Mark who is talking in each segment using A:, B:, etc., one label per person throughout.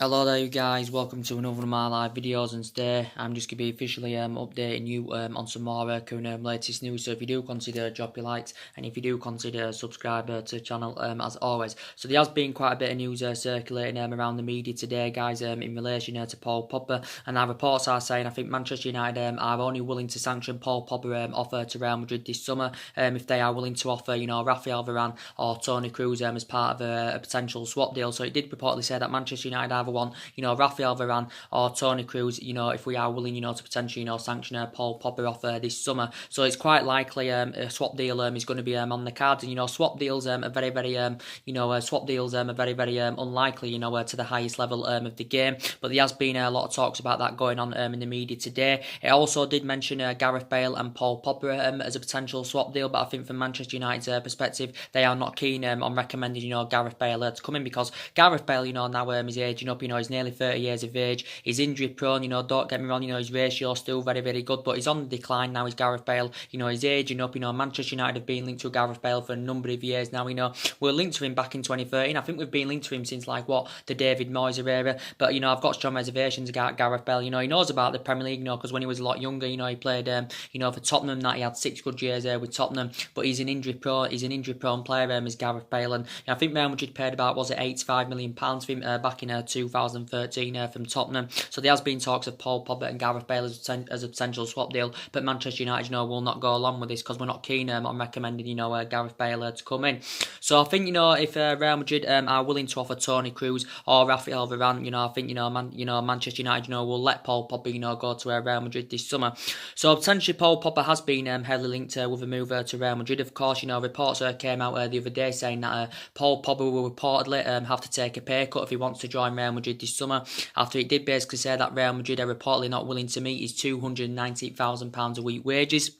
A: Hello there you guys, welcome to another of my live videos, and today I'm just going to be officially updating you on some more current latest news. So if you do consider drop your likes, and if you do consider subscribe to the channel as always. So there has been quite a bit of news circulating around the media today guys in relation to Paul Pogba, and our reports are saying I think Manchester United are only willing to sanction Paul Pogba offer to Real Madrid this summer if they are willing to offer Rafael Varane or Toni Kroos as part of a potential swap deal. So it did reportedly say that Manchester United have one, Rafael Varane or Toni Kroos, if we are willing, to potentially, sanction Paul Pogba off this summer. So it's quite likely a swap deal is going to be on the cards. And, swap deals are very, very, swap deals are very, very unlikely, to the highest level of the game. But there has been a lot of talks about that going on in the media today. It also did mention Gareth Bale and Paul Pogba as a potential swap deal, but I think from Manchester United's perspective, they are not keen on recommending, Gareth Bale to come in, because Gareth Bale, now is aging up, he's nearly 30 years of age, he's injury prone, don't get me wrong, his ratio is still very, very good, but he's on the decline now, is Gareth Bale, he's aging up, Manchester United have been linked to Gareth Bale for a number of years now, we're linked to him back in 2013, I think we've been linked to him since the David Moyes era, but I've got strong reservations about Gareth Bale, he knows about the Premier League, because when he was a lot younger, he played, for Tottenham, that he had 6 good years with Tottenham, but he's an injury prone player, is Gareth Bale, and I think Real Madrid paid about, was it £85 million for him back in 2013 from Tottenham. So there has been talks of Paul Pogba and Gareth Bale as a potential swap deal, but Manchester United, will not go along with this because we're not keen on recommending, Gareth Bale to come in. So I think, if Real Madrid are willing to offer Toni Kroos or Rafael Varane, I think, Manchester United, will let Paul Pogba, go to Real Madrid this summer. So potentially Paul Pogba has been heavily linked with a move to Real Madrid. Of course, reports came out the other day saying that Paul Pogba will reportedly have to take a pay cut if he wants to join Real Madrid this summer, after it did basically say that Real Madrid are reportedly not willing to meet his £290,000 a week wages.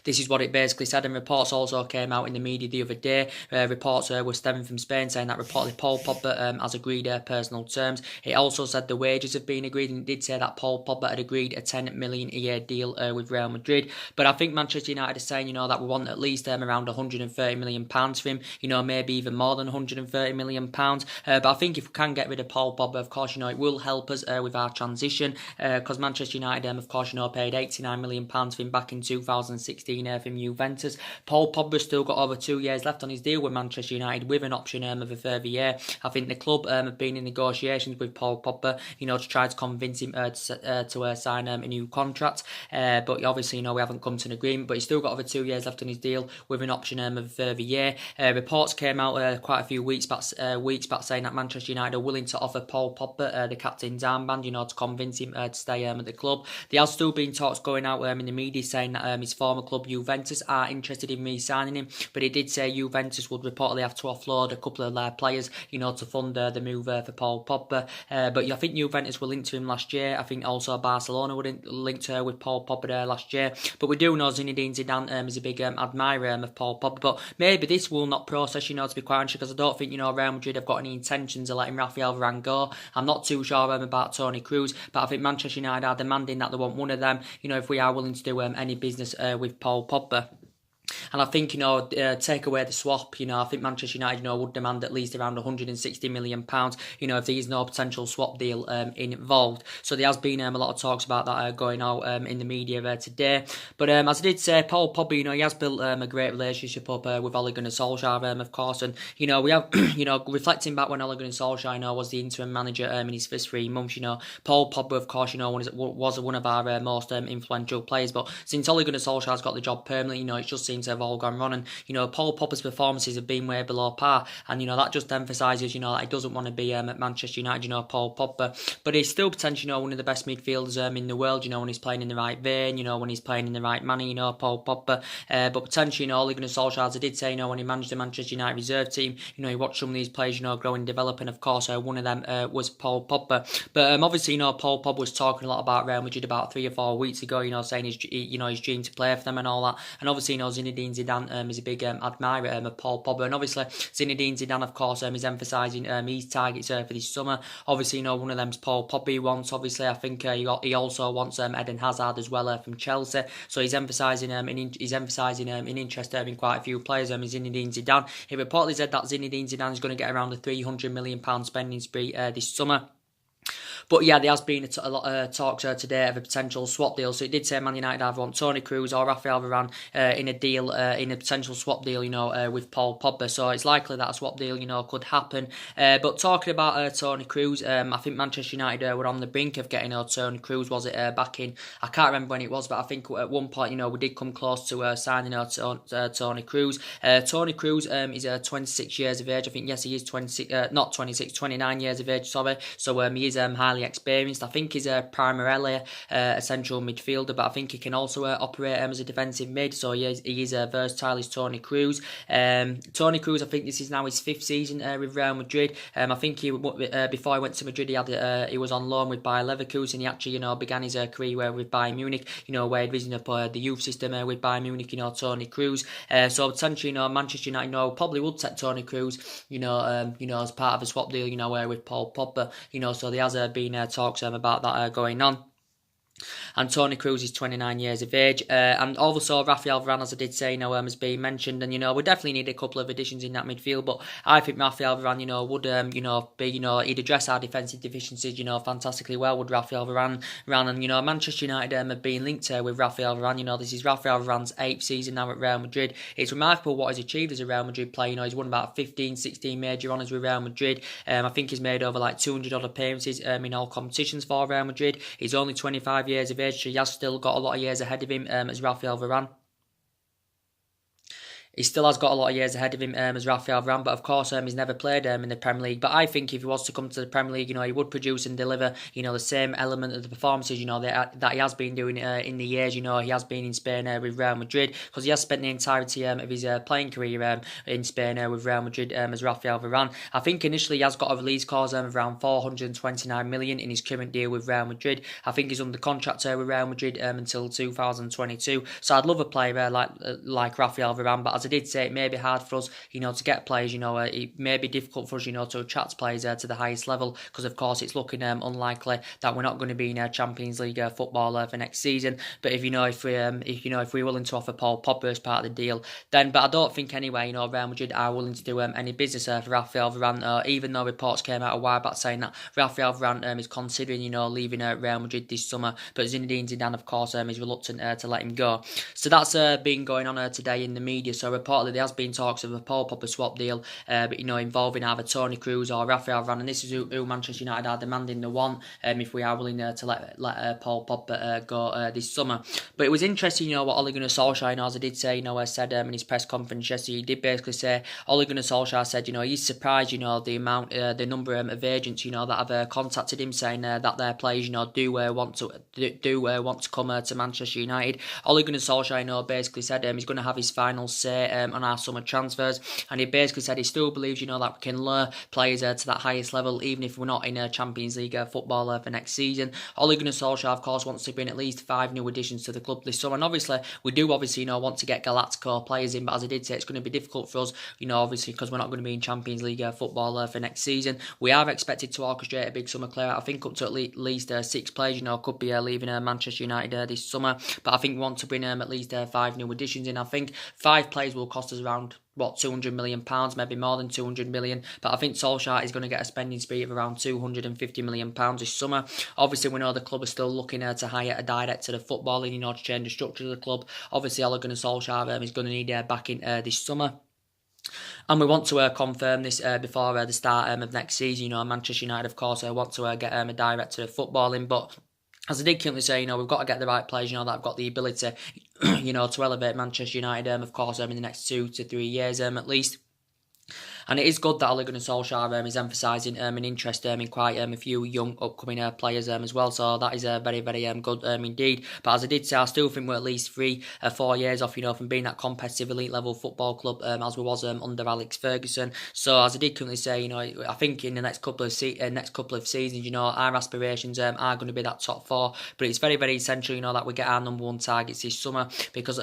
A: This is what it basically said, and reports also came out in the media the other day. Reports were stemming from Spain saying that reportedly Paul Pogba has agreed personal terms. It also said the wages have been agreed, and it did say that Paul Pogba had agreed a £10 million a year deal with Real Madrid. But I think Manchester United is saying, that we want at least around £130 million for him, maybe even more than £130 million. But I think if we can get rid of Paul Pogba, of course, it will help us with our transition, because Manchester United, of course, paid £89 million for him back in 2016 from Juventus. Paul Pogba's still got over 2 years left on his deal with Manchester United, with an option of a further year. I think the club have been in negotiations with Paul Pogba, to try to convince him to sign a new contract. But obviously, we haven't come to an agreement. But he's still got over 2 years left on his deal, with an option of a further year. Reports came out quite a few weeks back saying that Manchester United are willing to offer Paul Pogba the captain's armband, to convince him to stay at the club. There has still been talks going out in the media saying that his former club Juventus are interested in re-signing him, but he did say Juventus would reportedly have to offload a couple of their players, to fund the move for Paul Pogba. But I think Juventus were linked to him last year. I think also Barcelona were linked with Paul Pogba last year. But we do know Zinedine Zidane is a big admirer of Paul Pogba. But maybe this will not process, to be quite honest, because I don't think Real Madrid have got any intentions of letting Rafael Varane go. I'm not too sure about Toni Kroos, but I think Manchester United are demanding that they want one of them. If we are willing to do any business with Paul Pogba. And I think, take away the swap, I think Manchester United, would demand at least around £160 million, if there is no potential swap deal involved. So there has been a lot of talks about that going out in the media today. But as I did say, Paul Pogba, he has built a great relationship up with Ole Gunnar Solskjaer, of course. And, we have, reflecting back when Ole Gunnar Solskjaer, was the interim manager in his first 3 months, Paul Pogba, of course, was one of our most influential players. But since Ole Gunnar Solskjaer's got the job permanently, it just seems to have all gone wrong, and Paul Pogba's performances have been way below par, and that just emphasises that he doesn't want to be at Manchester United, Paul Pogba, but he's still potentially one of the best midfielders in the world, when he's playing in the right vein, when he's playing in the right manner, Paul Pogba, but potentially, Ole Gunnar Solskjaer, as I did say, when he managed the Manchester United reserve team, he watched some of these players, grow and develop, and of course one of them was Paul Pogba. But obviously, Paul Pogba was talking a lot about Real Madrid about 3 or 4 weeks ago, saying his dream to play for them and all that, and obviously, Zinedine Zidane is a big admirer of Paul Pogba, and obviously Zinedine Zidane, of course, is emphasising his targets for this summer. Obviously, one of them's Paul Pogba he wants. Obviously, I think he also wants Eden Hazard as well from Chelsea. So he's emphasising an interest in quite a few players. Zinedine Zidane. It reportedly said that Zinedine Zidane is going to get around a £300 million spending spree this summer. But yeah, there has been a lot of talks today of a potential swap deal. So it did say Man United either want Toni Kroos or Rafael Varane in a deal, in a potential swap deal, with Paul Pogba. So it's likely that a swap deal, could happen. But talking about Toni Kroos, I think Manchester United were on the brink of getting Toni Kroos. Was it back in? I can't remember when it was, but I think at one point, we did come close to signing Toni Kroos. Toni Kroos is 26 years of age. I think yes, he is 26, not 26, 29 years of age. Sorry. So he is highly experienced. I think he's primarily a central midfielder, but I think he can also operate as a defensive mid. So he is versatile. Is Toni Kroos. Toni Kroos, I think this is now his 5th season with Real Madrid. I think he before he went to Madrid, he was on loan with Bayer Leverkusen. He actually began his career with Bayern Munich. Where he'd risen up the youth system with Bayern Munich. Toni Kroos. So potentially, Manchester United, probably would take Toni Kroos. As part of a swap deal. With Paul Pogba. So there has been talks about that going on. And Toni Kroos is 29 years of age. And also Rafael Varane, as I did say, has been mentioned. And, we definitely need a couple of additions in that midfield. But I think Rafael Varane, would, be, he'd address our defensive deficiencies, fantastically well with Rafael Varane. And, Manchester United have been linked with Rafael Varane. This is Rafael Varane's 8th season now at Real Madrid. It's remarkable what he's achieved as a Real Madrid player. He's won about 15, 16 major honours with Real Madrid. I think he's made over like 200 odd appearances in all competitions for Real Madrid. He's only 25 years of age, so he has still got a lot of years ahead of him as Rafael Varane. He still has got a lot of years ahead of him as Rafael Varane, but of course he's never played in the Premier League. But I think if he was to come to the Premier League, he would produce and deliver, the same element of the performances, that he has been doing in the years, he has been in Spain with Real Madrid, because he has spent the entirety of his playing career in Spain with Real Madrid as Rafael Varane. I think initially he has got a release clause of around 429 million in his current deal with Real Madrid. I think he's under contract with Real Madrid until 2022. So I'd love a player like Rafael Varane, but as I did say, it may be hard for us, to get players, it may be difficult for us, to attract players to the highest level, because of course it's looking unlikely that we're not going to be in Champions League football for next season. But if we're willing to offer Paul Pogba as part of the deal, then, but I don't think anyway, Real Madrid are willing to do any business for Rafael Varane, even though reports came out a while back saying that Rafael Varane is considering, leaving Real Madrid this summer, but Zinedine Zidane, of course, is reluctant to let him go. So that's been going on today in the media. So reportedly there has been talks of a Paul Pogba swap deal, but involving either Toni Kroos or Rafael Varane, and this is who Manchester United are demanding the one, if we are willing to let Paul Pogba go this summer. But it was interesting, what Ole Gunnar Solskjaer, as I did say, said in his press conference yesterday. He did basically say, Ole Gunnar Solskjaer said, he's surprised, the number of agents, that have contacted him, saying that their players, do want to come to Manchester United. Ole Gunnar Solskjaer, basically said he's going to have his final say on our summer transfers, and he basically said he still believes, that we can lure players to that highest level, even if we're not in a Champions League football for next season. Ole Gunnar Solskjaer, of course, wants to bring at least 5 new additions to the club this summer, and obviously we do want to get Galactico players in, but as I did say, it's going to be difficult for us, obviously because we're not going to be in Champions League football for next season. We are expected to orchestrate a big summer clear out. I think up to at least 6 players, could be leaving Manchester United this summer, but I think we want to bring at least 5 new additions in. I think 5 players will cost us around £200 million, maybe more than 200 million. But I think Solskjaer is going to get a spending spree of around £250 million this summer. Obviously, we know the club is still looking to hire a director of footballing, to change the structure of the club. Obviously, Ole Gunnar Solskjaer is going to need backing this summer. And we want to confirm this before the start of next season. Manchester United, of course, want to get a director of footballing, but as I did currently say, we've got to get the right players, that have got the ability, to elevate Manchester United, of course, in the next 2 to 3 years at least. And it is good that Ole Gunnar Solskjaer is emphasising an interest in quite a few young upcoming players as well. So that is very, very good indeed. But as I did say, I still think we're at least 3 or 4 years off, from being that competitive elite level football club as we was under Alex Ferguson. So as I did currently say, I think in the next couple of seasons, our aspirations are going to be that top 4. But it's very, very essential, that we get our number 1 targets this summer, because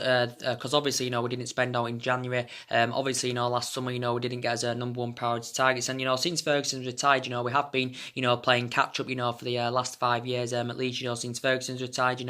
A: obviously, we didn't spend out in January. Obviously, last summer, we didn't get as number one priority targets. And since Ferguson's retired, we have been playing catch up for the last 5 years at least. Since Ferguson's retired,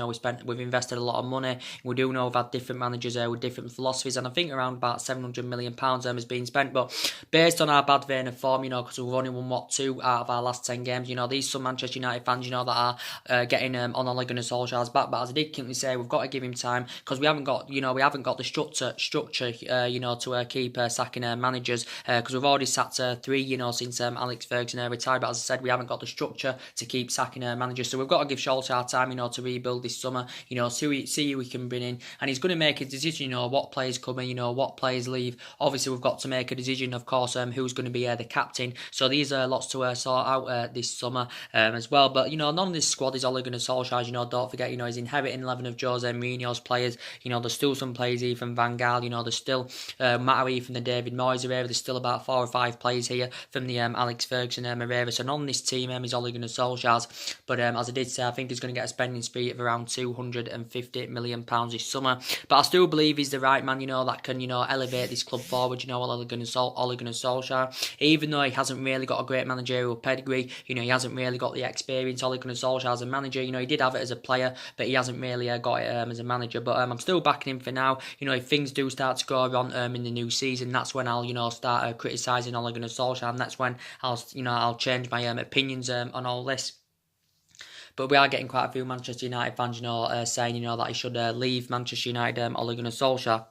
A: we've invested a lot of money. We do know we've had different managers with different philosophies, and I think around about £700 million has been spent. But based on our bad vein of form, because we've only won 2 out of our last 10 games, these some Manchester United fans, that are getting on Ole Gunnar Solskjaer's back. But as I did currently say, we've got to give him time, because we haven't got the structure to keep sacking managers, because we've already sacked 3 since Alex Ferguson retired. But as I said, we haven't got the structure to keep sacking managers, so we've got to give Solskjaer time to rebuild this summer, see who we can bring in, and he's going to make a decision, what players come in, what players leave. Obviously we've got to make a decision, of course, who's going to be the captain. So these are lots to sort out this summer as well. But none of this squad is Ole Gunnar Solskjaer's. Don't forget, he's inheriting 11 of Jose Mourinho's players. There's still some players here from Van Gaal. There's still Mattery from the David Moyes era. There's still about 4 or 5 players here from the Alex Ferguson era. So none of this team is Ole Gunnar Solskjaer's. But as I did say, I think he's going to get a spending spree of around £250 million this summer. But I still believe he's the right man, that can, elevate this club forward, Ole Gunnar Solskjaer. Even though he hasn't really got a great managerial pedigree, he hasn't really got the experience. Ole Gunnar Solskjaer as a manager, he did have it as a player, but he hasn't really got it as a manager. But I'm still backing him for now. If things do start to go wrong in the new season, that's when I'll start criticising Ole Gunnar Solskjaer, and that's when I'll change my opinions on all this. But we are getting quite a few Manchester United fans, saying, that he should leave Manchester United, Ole Gunnar Solskjaer.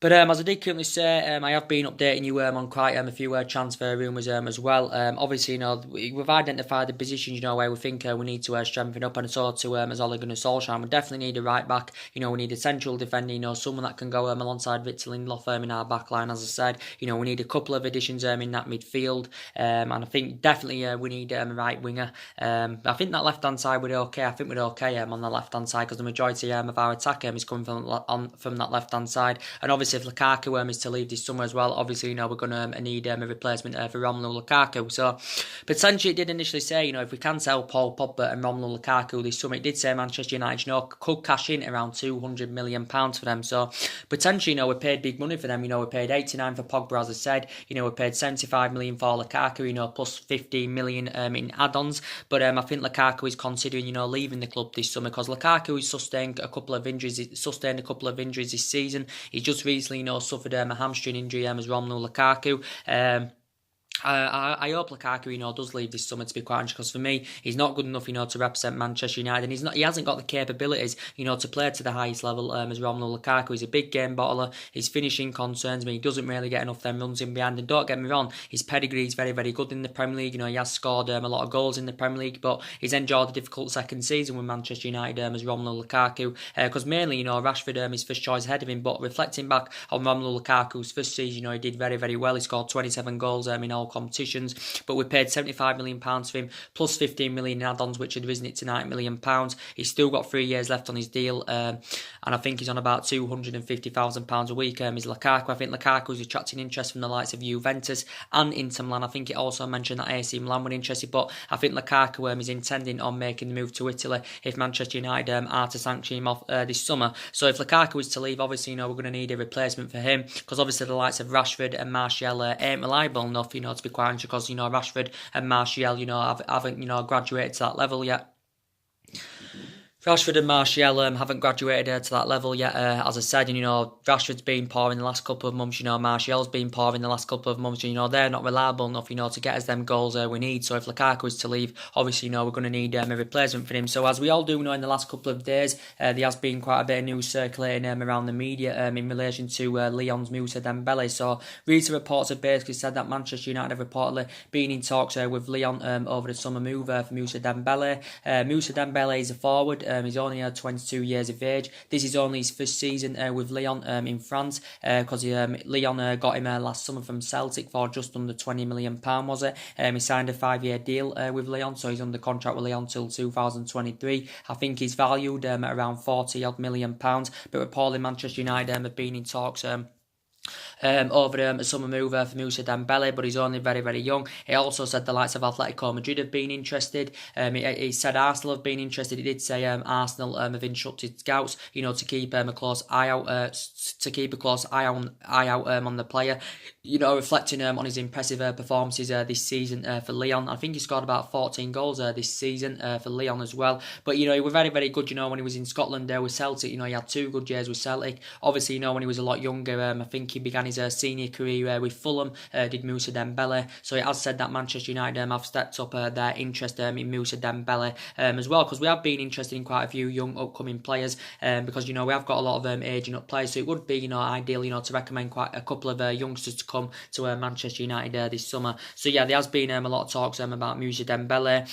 A: But as I did currently say, I have been updating you on quite a few transfer rumours as well. Obviously, we've identified the positions, where we think we need to strengthen up, and so too as Ole Gunnar Solskjaer. And we definitely need a right back. We need a central defender, someone that can go alongside Victor Lindelof in our back line. As I said, we need a couple of additions in that midfield, and I think definitely we need a right winger. I think that left hand side we're okay. I think we're okay on the left hand side, because the majority of our attack is coming from that left hand side. And obviously, if Lukaku is to leave this summer as well, obviously, we're going to need a replacement for Romelu Lukaku. So, potentially, it did initially say, if we can sell Paul Pogba and Romelu Lukaku this summer, it did say Manchester United, could cash in around £200 million for them. So, potentially, we paid big money for them. We paid 89 for Pogba, as I said. We paid 75 million for Lukaku, plus 15 million in add-ons. But I think Lukaku is considering, leaving the club this summer, because Lukaku has sustained a couple of injuries this season. He just recently, suffered a hamstring injury as Romelu Lukaku. I hope Lukaku, does leave this summer, to be quite honest, because for me, he's not good enough, to represent Manchester United, and he hasn't got the capabilities, to play to the highest level as Romelu Lukaku. He's a big game bottler. His finishing concerns me. He doesn't really get enough them runs in behind, and don't get me wrong, his pedigree is very, very good in the Premier League. He has scored a lot of goals in the Premier League, but he's enjoyed a difficult second season with Manchester United as Romelu Lukaku, because mainly, Rashford is first choice ahead of him. But reflecting back on Romelu Lukaku's first season, he did very, very well. He scored 27 goals in all competitions, but we paid £75 million for him, plus 15 million in add-ons, which had risen it to £90 million. He's still got 3 years left on his deal, and I think he's on about £250,000 a week. Is Lukaku. I think Lukaku is attracting interest from the likes of Juventus and Inter Milan. I think it also mentioned that AC Milan were interested, but I think Lukaku is intending on making the move to Italy if Manchester United are to sanction him off this summer. So if Lukaku is to leave, obviously, we're going to need a replacement for him, because obviously the likes of Rashford and Martial ain't reliable enough, to be quite honest, because, Rashford and Martial, haven't, graduated to that level yet. Rashford and Martial haven't graduated to that level yet. As I said, Rashford's been poor in the last couple of months. Martial's been poor in the last couple of months. They're not reliable enough, to get us them goals we need. So if Lukaku is to leave, obviously, we're going to need a replacement for him. So as we all do know, in the last couple of days, there has been quite a bit of news circulating around the media in relation to Lyon's Moussa Dembele. So recent reports have basically said that Manchester United have reportedly been in talks with Lyon over the summer move for Moussa Dembele. Moussa Dembele is a forward. He's only 22 years of age. This is only his first season with Lyon in France, because Lyon got him last summer from Celtic for just under £20 million, was it? He signed a 5-year deal with Lyon, so he's under contract with Lyon till 2023. I think he's valued at around £40 million, but reportedly Manchester United have been in talks over a summer move for Moussa Dembele, but he's only very, very young. He also said the likes of Atletico Madrid have been interested. He said Arsenal have been interested. He did say Arsenal have instructed scouts, to keep a close eye out, on the player. Reflecting on his impressive performances this season for Lyon. I think he scored about 14 goals this season for Lyon as well. But he was very, very good. When he was in Scotland there with Celtic, he had 2 good years with Celtic. Obviously, when he was a lot younger, I think he began his senior career with Fulham. Did Moussa Dembele. So he has said that Manchester United have stepped up their interest in Moussa Dembele as well, because we have been interested in quite a few young upcoming players, because we have got a lot of aging up players. So it would be ideal to recommend quite a couple of youngsters to come to Manchester United this summer. So yeah, there has been a lot of talks about Moussa Dembele.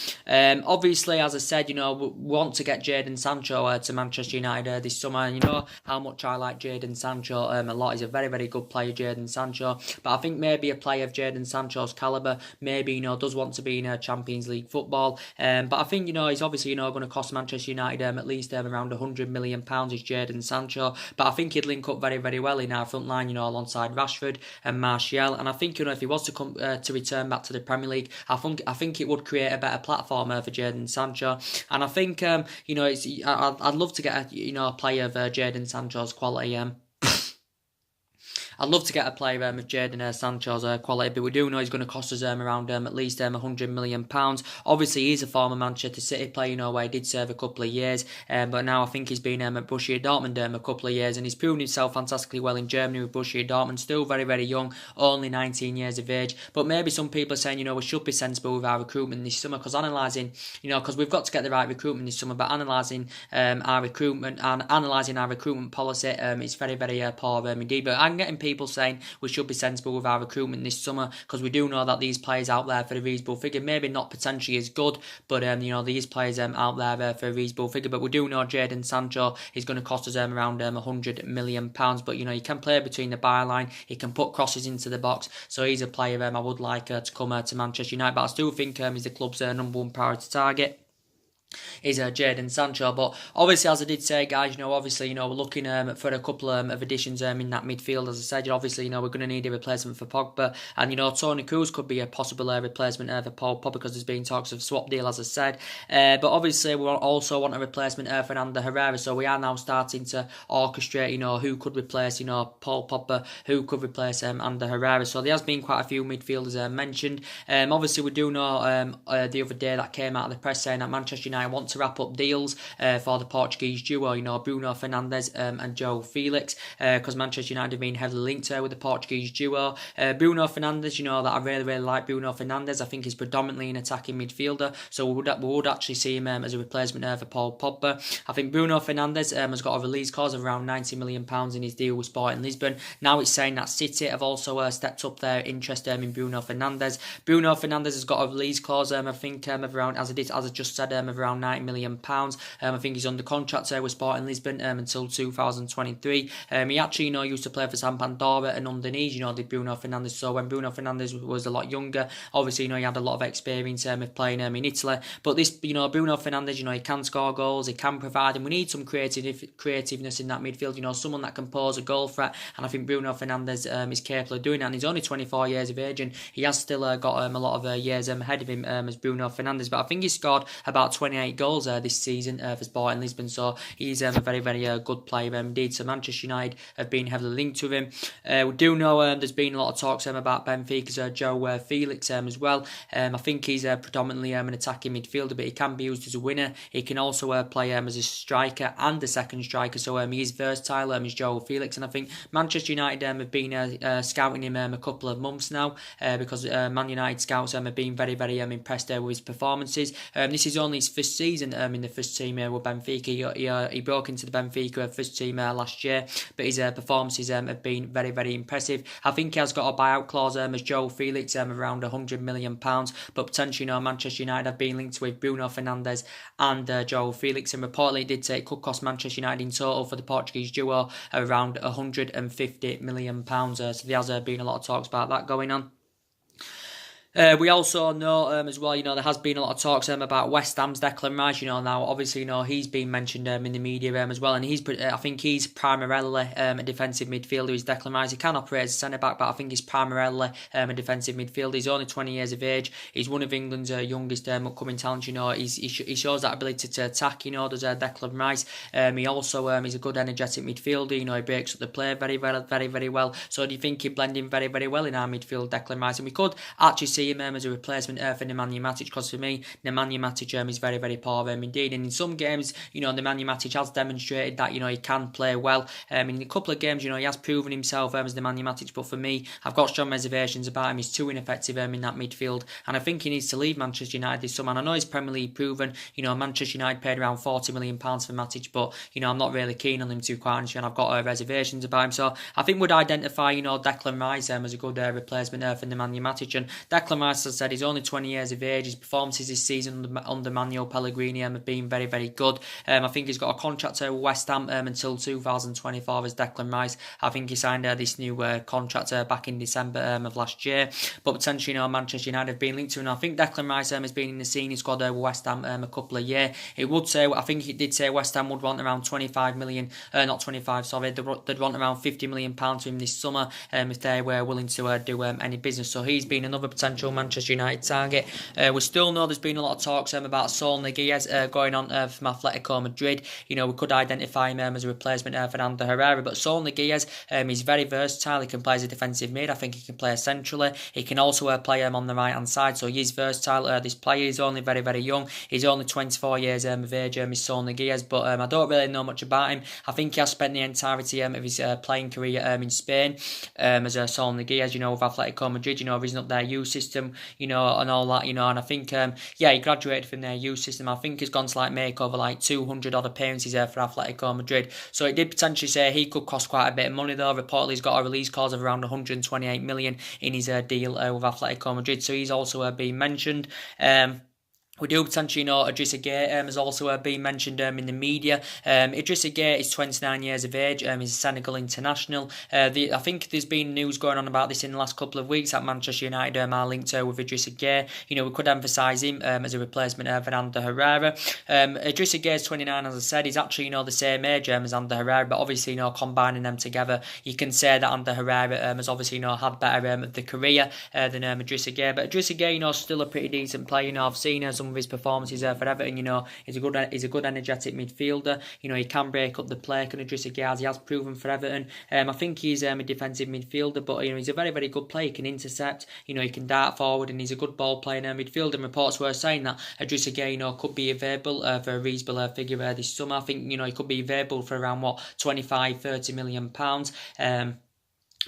A: Obviously, as I said, we want to get Jadon Sancho to Manchester United this summer. And how much I like Jadon Sancho a lot. He's a very, very good player, Jadon Sancho. But I think maybe a player of Jadon Sancho's calibre, maybe does want to be in Champions League football. But I think he's obviously going to cost Manchester United at least around £100 million is Jadon Sancho. But I think he'd link up very, very well in our front line, alongside Rashford and Martial. And I think if he was to come to return back to the Premier League, I think it would create a better platform for Jadon Sancho. And I think I'd love to get a player of Jadon Sancho's quality. I'd love to get a player of Jadon Sancho's quality, but we do know he's going to cost us around at least £100 million. Obviously, he's a former Manchester City player, where he did serve a couple of years, but now I think he's been at Borussia Dortmund a couple of years, and he's proven himself fantastically well in Germany with Borussia Dortmund. Still very, very young, only 19 years of age. But maybe some people are saying, we should be sensible with our recruitment this summer, because because we've got to get the right recruitment this summer, but analysing our recruitment and analysing our recruitment policy, it's very, very poor indeed. But I'm getting people saying we should be sensible with our recruitment this summer, because we do know that these players out there for a reasonable figure, maybe not potentially as good, but these players out there for a reasonable figure. But we do know Jadon Sancho is going to cost us around £100 million. But he can play between the byline, he can put crosses into the box, so he's a player I would like to come to Manchester United. But I still think he's the club's number one priority target is Jadon Sancho. But obviously, as I did say, guys, obviously, we're looking for a couple of additions in that midfield. As I said, obviously, we're going to need a replacement for Pogba, and Toni Kroos could be a possible replacement for Paul Pogba, because there's been talks of swap deal, as I said. But obviously, we also want a replacement for Ander Herrera. So we are now starting to orchestrate, who could replace, Paul Pogba, who could replace Ander Herrera. So there has been quite a few midfielders mentioned. Obviously, we do know the other day that came out of the press saying that Manchester United want to wrap up deals for the Portuguese duo, Bruno Fernandes and João Felix, because Manchester United have been heavily linked with the Portuguese duo. Bruno Fernandes, that I really, really like Bruno Fernandes. I think he's predominantly an attacking midfielder, so we would actually see him as a replacement for Paul Pogba. I think Bruno Fernandes has got a release clause of around £90 million in his deal with Sporting Lisbon. Now it's saying that City have also stepped up their interest in Bruno Fernandes. Bruno Fernandes has got a release clause, I think, of around, as I just said, of around £90 million. I think he's under contract with Sporting Lisbon until 2023. He actually, used to play for Sampdoria and Udinese, did Bruno Fernandes. So when Bruno Fernandes was a lot younger, obviously, he had a lot of experience of playing in Italy. But this, Bruno Fernandes, he can score goals, he can provide, and we need some creativeness in that midfield, someone that can pose a goal threat. And I think Bruno Fernandes is capable of doing that. And he's only 24 years of age, and he has still got a lot of years ahead of him as Bruno Fernandes. But I think he scored about 28 goals this season for Sporting Lisbon, so he's a very, very good player indeed. So Manchester United have been heavily linked to him. We do know there's been a lot of talks about Benfica's João Felix as well. I think he's predominantly an attacking midfielder, but he can be used as a winner. He can also play as a striker and a second striker, so he is versatile, is João Felix. And I think Manchester United have been scouting him a couple of months now, because Man United scouts have been very, very impressed with his performances. This is only his first season in the first team with Benfica. He broke into the Benfica first team last year, but his performances have been very, very impressive. I think he has got a buyout clause as João Felix, around £100 million, but potentially, Manchester United have been linked with Bruno Fernandes and João Felix, and reportedly it could cost Manchester United in total for the Portuguese duo around £150 million. So there has been a lot of talks about that going on. We also know as well, there has been a lot of talks about West Ham's Declan Rice. Now obviously, he's been mentioned in the media as well, and I think he's primarily a defensive midfielder. He's Declan Rice. He can operate as a centre back, but I think he's primarily a defensive midfielder. He's only 20 years of age. He's one of England's youngest upcoming talents. He shows that ability to attack. Does Declan Rice. He also is a good energetic midfielder. He breaks up the play very, very, very, very well. So do you think he'd blend in very, very well in our midfield, Declan Rice? And we could actually see him as a replacement for Nemanja Matic, because for me, Nemanja Matic is very, very poor indeed. And in some games, Nemanja Matic has demonstrated that, he can play well. In a couple of games, he has proven himself as Nemanja Matic, but for me, I've got strong reservations about him. He's too ineffective in that midfield, and I think he needs to leave Manchester United this summer. And I know he's Premier League proven. Manchester United paid around £40 million for Matic, but, I'm not really keen on him, to be quite honest, and I've got reservations about him. So I think we'd identify, Declan Rice as a good replacement for Nemanja Matic. And Declan Rice, as I said, he's only 20 years of age. His performances this season under Manuel Pellegrini have been very, very good. I think he's got a contract with West Ham until 2024 as Declan Rice. I think he signed this new contract back in December of last year. But potentially, Manchester United have been linked to him. And I think Declan Rice has been in the senior squad with West Ham a couple of years. I think he did say West Ham would want around 25 million, not 25, sorry, they'd want around £50 million to him this summer if they were willing to do any business. So he's been another potential Manchester United target. We still know there's been a lot of talks about Saul Niguez going on from Atletico Madrid. We could identify him as a replacement for Ander Herrera, but Saul Niguez is very versatile. He can play as a defensive mid. I think he can play centrally. He can also play on the right hand side, so he's versatile. This player is only very, very young. He's only 24 years of age, is Saul Niguez, but I don't really know much about him. I think he has spent the entirety of his playing career in Spain as Saul Niguez, with Atletico Madrid, he's not their youth system, and all that, and I think, he graduated from their youth system. I think he's gone to make over 200 odd appearances for Atletico Madrid. So it did potentially say he could cost quite a bit of money though. Reportedly he's got a release clause of around 128 million in his deal with Atletico Madrid. So he's also been mentioned. We do potentially know Idrissa Gueye has also been mentioned in the media. Idrissa Gueye is 29 years of age. He's a Senegal international. I think there's been news going on about this in the last couple of weeks that Manchester United are linked with Idrissa Gueye. We could emphasise him as a replacement for Ander Herrera. Idrissa Gueye is 29, as I said. He's actually the same age as Ander Herrera, but obviously combining them together, you can say that Ander Herrera has obviously had better of the career than Idrissa Gueye. But Idrissa Gueye still a pretty decent player. I've seen some of his performances for Everton. He's a good energetic midfielder. He can break up the play. Can Idrissa Gueye, he has proven for Everton. I think he's a defensive midfielder, but he's a very, very good player. He can intercept. He can dart forward, and he's a good ball playing midfielder. And reports were saying that Idrissa Gueye, could be available for a reasonable figure this summer. I think he could be available for around 25-30 million pounds.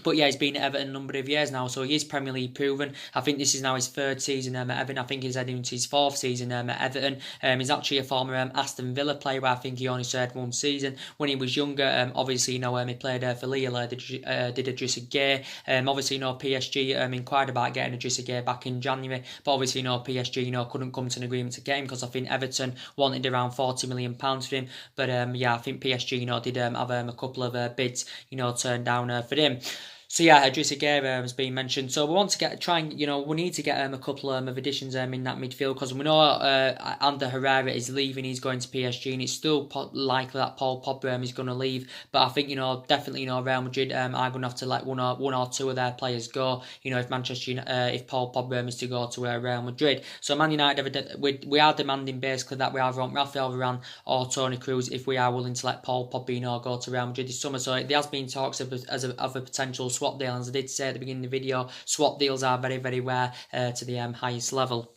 A: But yeah, he's been at Everton a number of years now, so he is Premier League proven. I think this is now his third season at Everton. I think he's heading into his fourth season at Everton. He's actually a former Aston Villa player, where I think he only served one season. When he was younger, obviously, he played for Lille, did Idrissa Gueye. Obviously, PSG inquired about getting Idrissa Gueye back in January, but obviously, PSG, couldn't come to an agreement to get him, because I think Everton wanted around £40 million for him. But I think PSG, did have a couple of bids, turned down for him. So yeah, Idrissa Gueye has been mentioned. So we want to we need to get a couple of additions in that midfield, because we know Ander Herrera is leaving. He's going to PSG, and it's still likely that Paul Pogba is going to leave. But I think definitely Real Madrid are going to have to let one or two of their players go. If Paul Pogba is to go to Real Madrid. So Man United, we are demanding basically that we either want Rafael Varane or Toni Kroos if we are willing to let Paul Pogba go to Real Madrid this summer. So there has been talks of a potential swap deal, and as I did say at the beginning of the video, swap deals are very, very rare to the highest level.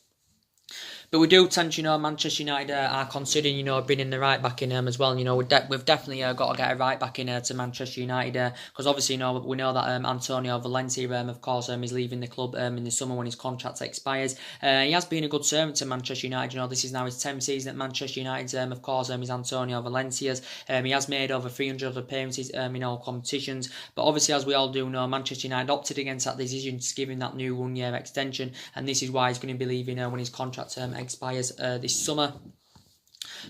A: But we do tend to, Manchester United are considering, bringing the right back in as well. We've definitely got to get a right back in to Manchester United, because obviously, we know that Antonio Valencia, of course, is leaving the club in the summer when his contract expires. He has been a good servant to Manchester United. This is now his 10th season at Manchester United. Of course, is Antonio Valencia's. He has made over 300 appearances in all competitions. But obviously, as we all do know, Manchester United opted against that decision to give him that new one-year extension, and this is why he's going to be leaving when his contract expires this summer.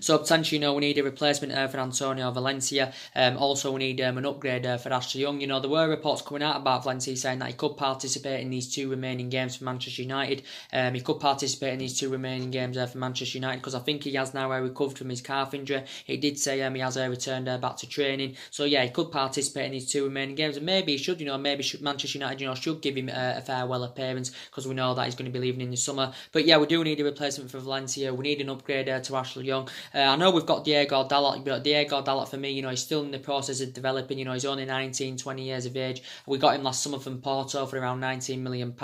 A: So potentially, we need a replacement for Antonio Valencia. Also, we need an upgrade for Ashley Young. There were reports coming out about Valencia saying that he could participate in these 2 remaining games for Manchester United. He could participate in these 2 remaining games for Manchester United because I think he has now recovered from his calf injury. He did say he has returned back to training. So yeah, he could participate in these 2 remaining games, and maybe he should. Manchester United, should give him a farewell appearance because we know that he's going to be leaving in the summer. But yeah, we do need a replacement for Valencia. We need an upgrade to Ashley Young. I know we've got Diego Dalot, but Diego Dalot for me, he's still in the process of developing. He's only 19, 20 years of age. We got him last summer from Porto for around £19 million.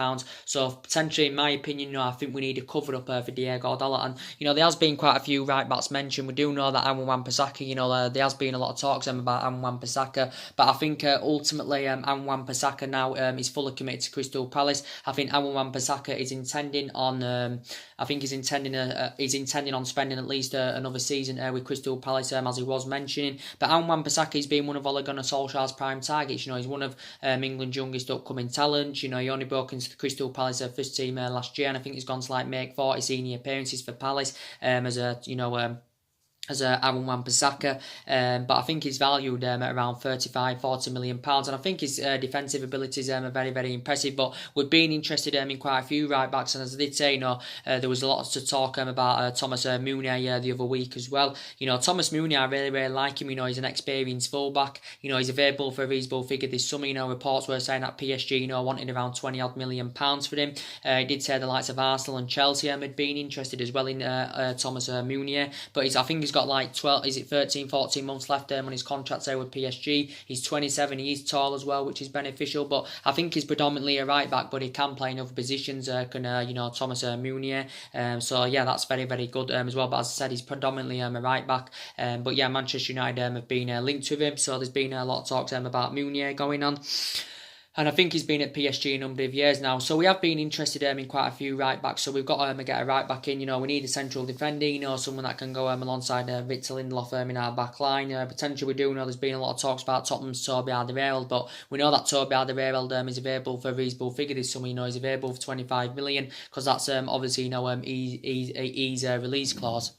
A: So potentially, in my opinion, I think we need a cover up for Diego Dalot. And there has been quite a few right backs mentioned. We do know that Aaron Wan-Bissaka, there has been a lot of talks about Aaron Wan-Bissaka, but I think ultimately Aaron Wan-Bissaka now is fully committed to Crystal Palace. I think Aaron Wan-Bissaka is intending on, he's intending on spending at least another season with Crystal Palace, as he was mentioning. But Aaron Wan-Bissaka has been one of Ole Gunnar Solskjaer's prime targets. He's one of England's youngest upcoming talents. He only broke into the Crystal Palace first team last year, and I think he's gone to make 40 senior appearances for Palace as Aaron Wan-Bissaka, but I think he's valued at around £35-40 million, and I think his defensive abilities are very, very impressive. But we've been interested in quite a few right backs, and as I did say, there was a lot to talk about Thomas Meunier the other week as well. Thomas Meunier, I really, really like him. He's an experienced fullback. He's available for a reasonable figure this summer. Reports were saying that PSG, wanted around £20 million for him. He did say the likes of Arsenal and Chelsea had been interested as well in Thomas Meunier, but I think he's got 13-14 months left on his contract there with PSG. He's 27, he is tall as well, which is beneficial, but I think he's predominantly a right back, but he can play in other positions, Thomas Meunier. So yeah, that's very, very good as well, but as I said, he's predominantly a right back. But yeah, Manchester United have been linked with him, so there's been a lot of talks about Meunier going on. And I think he's been at PSG a number of years now. So we have been interested in quite a few right backs. So we've got to get a right back in. We need a central defender, someone that can go alongside Victor Lindelof in our back line. Potentially we do know there's been a lot of talks about Tottenham's Toby Alderweireld, but we know that Toby Alderweireld is available for a reasonable figure this summer. He's available for 25 million because that's obviously his release clause.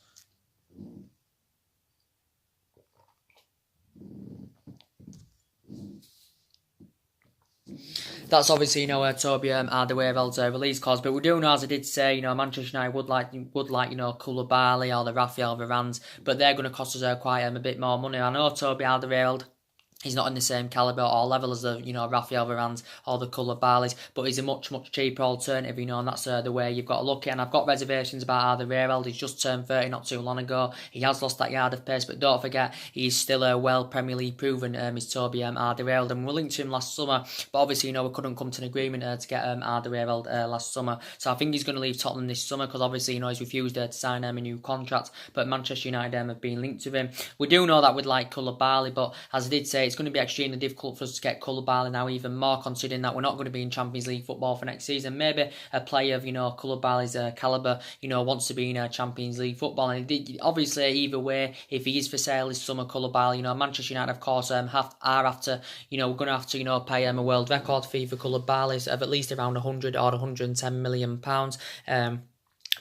A: That's obviously Toby Alderweireld's release clause, but we do know, as I did say, Manchester United would like Koulibaly or the Rafael Varane, but they're going to cost us quite a bit more money. I know Toby Alderweireld, he's not in the same calibre or level as the Rafael Varane or the Koulibalys, but he's a much, much cheaper alternative, and that's the way you've got to look at it. And I've got reservations about Alderweireld. He's just turned 30 not too long ago. He has lost that yard of pace, but don't forget, he's still a well Premier League proven, is Toby Alderweireld, and we linked to him last summer, but obviously, we couldn't come to an agreement to get Alderweireld last summer, so I think he's going to leave Tottenham this summer, because obviously, he's refused to sign a new contract, but Manchester United have been linked to him. We do know that we'd like Koulibaly, but as I did say, it's going to be extremely difficult for us to get Koulibaly now, even more considering that we're not going to be in Champions League football for next season. Maybe a player of Koulibaly's calibre wants to be in Champions League football, and obviously either way, if he is for sale this summer, Koulibaly, Manchester United of course we're going to have to pay a world record fee for Koulibaly of at least around 100 or 110 million pounds.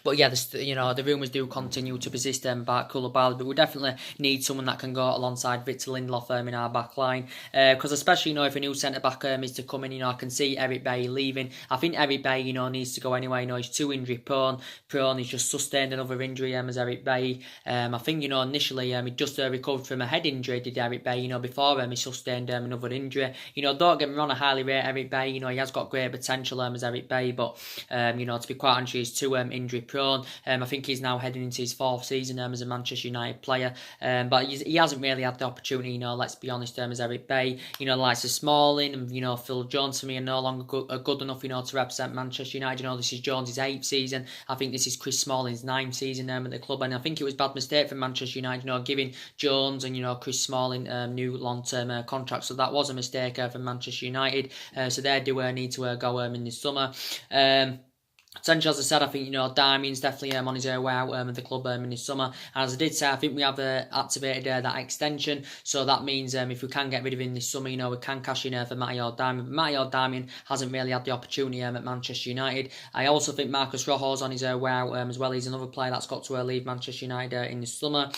A: But yeah, the rumours do continue to persist about Koulibaly, but we definitely need someone that can go alongside Victor Lindelof in our back line. Because especially, if a new centre-back is to come in, I can see Eric Bailly leaving. I think Eric Bailly, needs to go anyway. He's too injury prone. He's just sustained another injury as Eric Bailly. I think, initially he just recovered from a head injury, did Eric Bailly, before he sustained another injury. Don't get me wrong, I highly rate Eric Bailly. He has got great potential as Eric Bailly, but, to be quite honest, he's too injury prone. I think he's now heading into his 4th season as a Manchester United player, but he hasn't really had the opportunity, let's be honest, as Eric Bailly. The likes of Smalling and, Phil Jones for me are no longer good enough, to represent Manchester United. This is Jones' 8th season. I think this is Chris Smalling's 9th season at the club, and I think it was a bad mistake for Manchester United, giving Jones and, Chris Smalling new long-term contracts. So that was a mistake for Manchester United. So they do need to go in this summer. Essentially, as I said, I think, Damien's definitely on his way out of the club in the summer. And as I did say, I think we have activated that extension. So that means if we can get rid of him this summer, we can cash in for Matteo Darmian. But Matteo Darmian hasn't really had the opportunity at Manchester United. I also think Marcus Rojo's on his way out as well. He's another player that's got to leave Manchester United in the summer.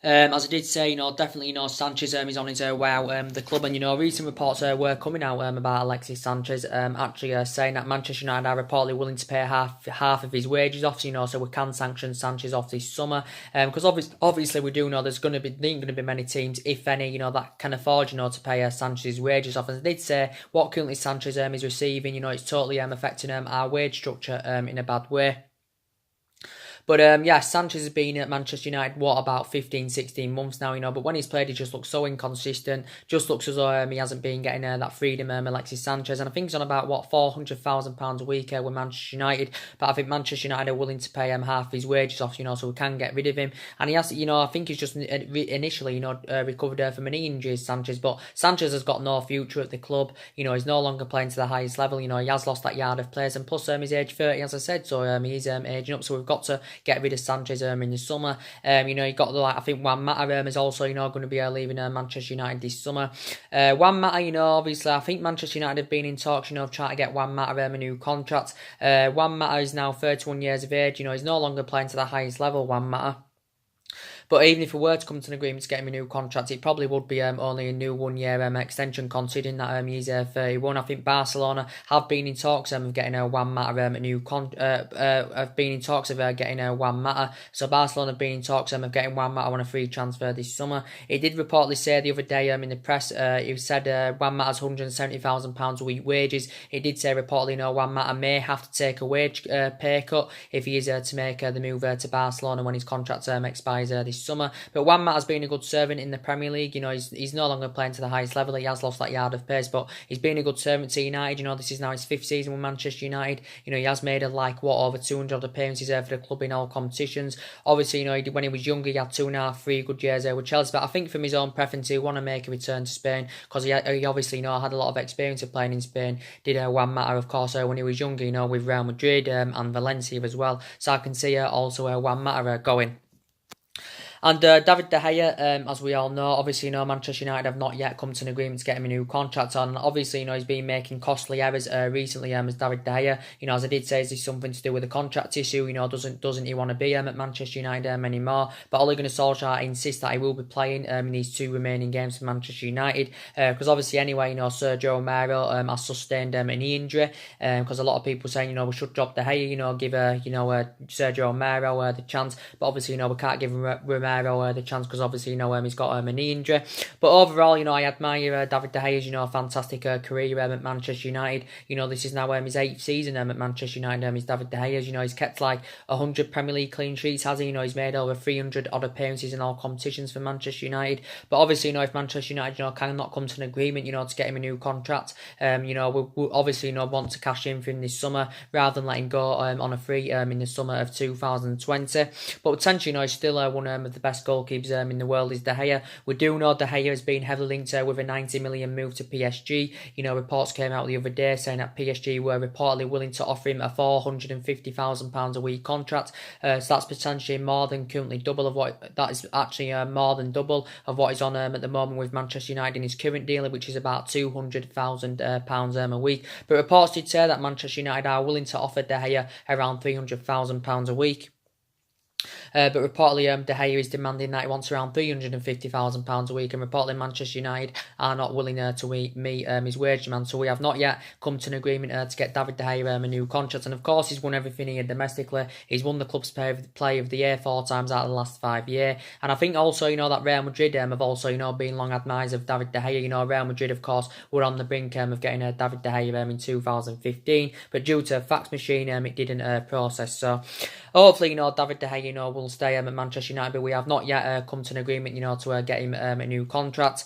A: As I did say, definitely, Sanchez is on his way out the club, and recent reports were coming out about Alexis Sanchez, actually saying that Manchester United are reportedly willing to pay half of his wages off, so we can sanction Sanchez off this summer, because obviously we do know there's going to be many teams, if any, that can afford, to pay Sanchez's wages off. As I did say, what currently Sanchez is receiving, it's totally affecting our wage structure in a bad way. But Sanchez has been at Manchester United, about 15, 16 months now, but when he's played, he just looks so inconsistent, just looks as though he hasn't been getting that freedom, Alexis Sanchez, and I think he's on about, £400,000 a week with Manchester United, but I think Manchester United are willing to pay half his wages off, so we can get rid of him, and he has, I think he's just initially, recovered from an knee injury, Sanchez, but Sanchez has got no future at the club, he's no longer playing to the highest level, he has lost that yard of players, and plus he's age 30, as I said, so he's aging up, so we've got to get rid of Sanchez in the summer. You got I think Juan Mata is also going to be leaving Manchester United this summer. Juan Mata, obviously I think Manchester United have been in talks, of trying to get Juan Mata a new contract. Juan Mata is now 31 years of age. He's no longer playing to the highest level, Juan Mata. But even if we were to come to an agreement to get him a new contract, it probably would be only a new 1 year extension, considering that he's 31. I think Barcelona have been in talks of getting Juan Mata a new have been in talks of getting Juan Mata. So Barcelona have been in talks of getting Juan Mata on a free transfer this summer. He did reportedly say the other day in the press, he said Juan Mata's £170,000 a week wages. He did say reportedly, Juan Mata may have to take a wage pay cut if he is to make the move to Barcelona when his contract expires this summer. But Juan Mata's been a good servant in the Premier League. He's no longer playing to the highest level. He has lost that yard of pace, but he's been a good servant to United. This is now his 5th season with Manchester United. He has made over 200 appearances for the club in all competitions. Obviously, when he was younger, he had 2.5, 3 good years with Chelsea. But I think from his own preference, he want to make a return to Spain because he obviously had a lot of experience of playing in Spain. Did Juan Mata, of course, when he was younger, with Real Madrid and Valencia as well. So I can see also Juan Mata going. And David De Gea, as we all know, obviously, Manchester United have not yet come to an agreement to get him a new contract on. And obviously, he's been making costly errors recently as David De Gea. As I did say, is this something to do with the contract issue? Doesn't he want to be at Manchester United anymore? But Ole Gunnar Solskjaer insists that he will be playing in these 2 remaining games for Manchester United. Because obviously, anyway, Sergio Romero has sustained a knee injury. Because a lot of people saying, we should drop De Gea, give Sergio Romero the chance. But obviously, we can't give Romero the chance because obviously he's got a knee injury. But overall, I admire David De Gea's fantastic career at Manchester United. This is now his 8th season at Manchester United. He's David De Gea's. He's kept 100 Premier League clean sheets, has he? He's made over 300 odd appearances in all competitions for Manchester United. But obviously, if Manchester United cannot come to an agreement, to get him a new contract, we obviously want to cash in for him this summer rather than let him go on a free in the summer of 2020. But potentially, he's still one of the best goalkeepers in the world is De Gea. We do know De Gea has been heavily linked with a 90 million move to PSG. Reports came out the other day saying that PSG were reportedly willing to offer him a £450,000 a week contract. So that's potentially more than currently double of what that is actually more than double of what he's on at the moment with Manchester United in his current deal, which is about £200,000 a week. But reports did say that Manchester United are willing to offer De Gea around £300,000 a week. But reportedly De Gea is demanding that he wants around £350,000 a week, and reportedly Manchester United are not willing to meet his wage demand. So we have not yet come to an agreement to get David De Gea a new contract. And of course, he's won everything here domestically. He's won the club's Player of the Year 4 times out of the last 5 years. And I think also that Real Madrid have also been long admirers of David De Gea. Real Madrid, of course, were on the brink of getting David De Gea in 2015, but due to a fax machine, it didn't process. So hopefully, David De Gea will stay at Manchester United, but we have not yet come to an agreement, to get him a new contract.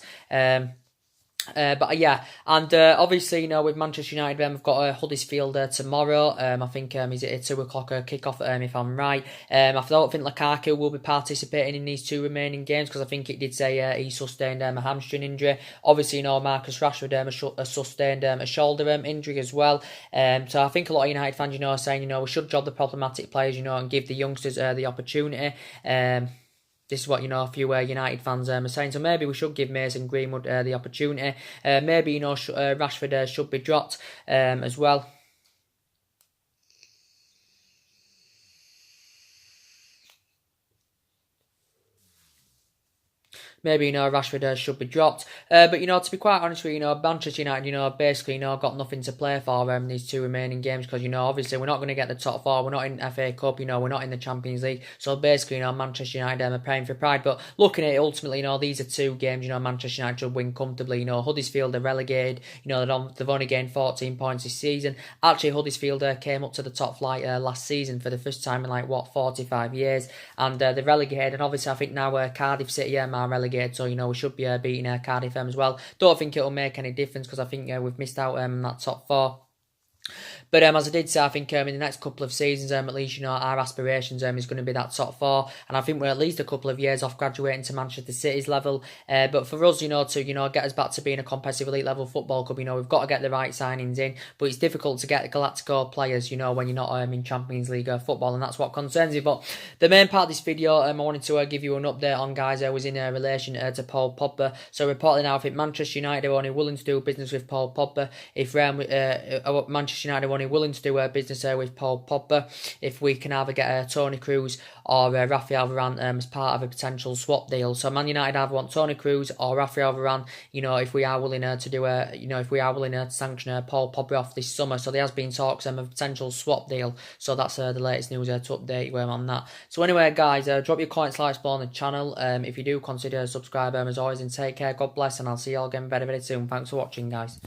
A: But yeah, and obviously, you know, with Manchester United, we've got Huddersfield tomorrow. I think is it a 2 o'clock kickoff, if I'm right. I don't think Lukaku will be participating in these 2 remaining games because I think it did say he sustained a hamstring injury. Obviously, you know, Marcus Rashford sustained a shoulder injury as well. So I think a lot of United fans, you know, are saying, you know, we should drop the problematic players, you know, and give the youngsters the opportunity. This is what, you know, a few United fans are saying. So maybe we should give Mason Greenwood the opportunity. Maybe, you know, Rashford should be dropped as well. Maybe, you know, Rashford should be dropped. But, you know, to be quite honest with you, you know, Manchester United, you know, basically, you know, got nothing to play for these 2 remaining games because, you know, obviously we're not going to get the top 4. We're not in FA Cup, you know, we're not in the Champions League. So basically, you know, Manchester United are paying for pride. But looking at it, ultimately, you know, these are 2 games, you know, Manchester United should win comfortably. You know, Huddersfield are relegated. You know, they've only gained 14 points this season. Actually, Huddersfield came up to the top flight last season for the first time in, like, what, 45 years. And they're relegated. And obviously, I think now Cardiff City are relegated. So, you know, we should be beating Cardiff as well. Don't think it'll make any difference because I think we've missed out on that top 4. But as I did say, I think in the next couple of seasons, at least, you know, our aspirations is going to be that top 4. And I think we're at least a couple of years off graduating to Manchester City's level. But for us, you know, to, you know, get us back to being a competitive elite level football club, you know, we've got to get the right signings in. But it's difficult to get the Galactico players, you know, when you're not in Champions League football. And that's what concerns me. But the main part of this video, I wanted to give you an update on, guys, was in relation to Paul Pogba. So reportedly now, I think Manchester United are only willing to do business with Paul Pogba. If Manchester United are only willing to do business with Paul Pogba, if we can either get Toni Kroos or Rafael Varane as part of a potential swap deal. So Man United either want Toni Kroos or Rafael Varane, you know, if we are willing to do you know, if we are willing to sanction Paul Pogba off this summer. So there has been talks of a potential swap deal. So that's the latest news to update you on that. So anyway, guys, drop your comments, like, on the channel. If you do, consider subscribing as always, and take care. God bless, and I'll see you all again very, very soon. Thanks for watching, guys.